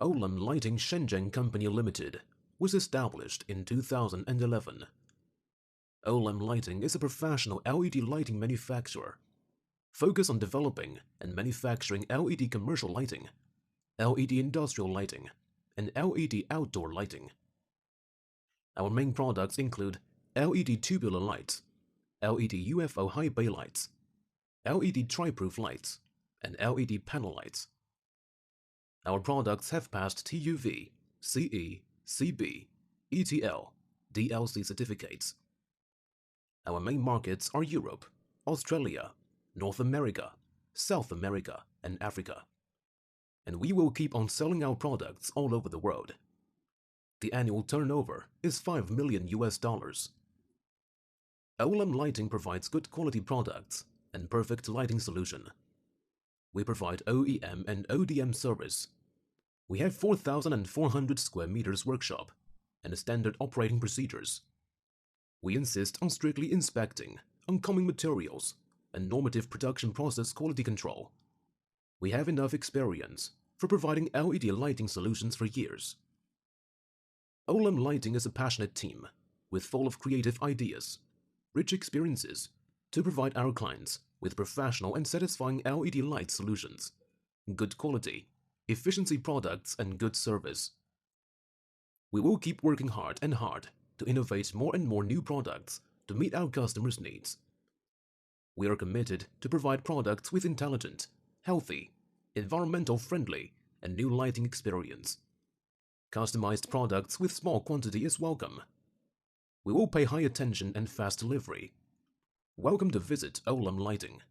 Olam Lighting Shenzhen Company Limited was established in 2011. Olam Lighting is a professional LED lighting manufacturer, focused on developing and manufacturing LED commercial lighting, LED industrial lighting, and LED outdoor lighting. Our main products include LED tubular lights, LED UFO high bay lights, LED tri-proof lights, and LED panel lights. Our products have passed TUV, CE, CB, ETL, DLC certificates. Our main markets are Europe, Australia, North America, South America, and Africa. And we will keep on selling our products all over the world. The annual turnover is $5 million. Olam Lighting provides good quality products and perfect lighting solution. We provide OEM and ODM service. We have 4,400 square meters workshop and standard operating procedures. We insist on strictly inspecting oncoming materials and normative production process quality control. We have enough experience for providing LED lighting solutions for years. Olam Lighting is a passionate team with full of creative ideas, rich experiences to provide our clients with professional and satisfying LED light solutions, good quality, efficiency products, and good service. We will keep working hard to innovate more and more new products to meet our customers' needs. We are committed to provide products with intelligent, healthy, environmental friendly, and new lighting experience. Customized products with small quantity is welcome. We will pay high attention and fast delivery. Welcome to visit Olam Lighting.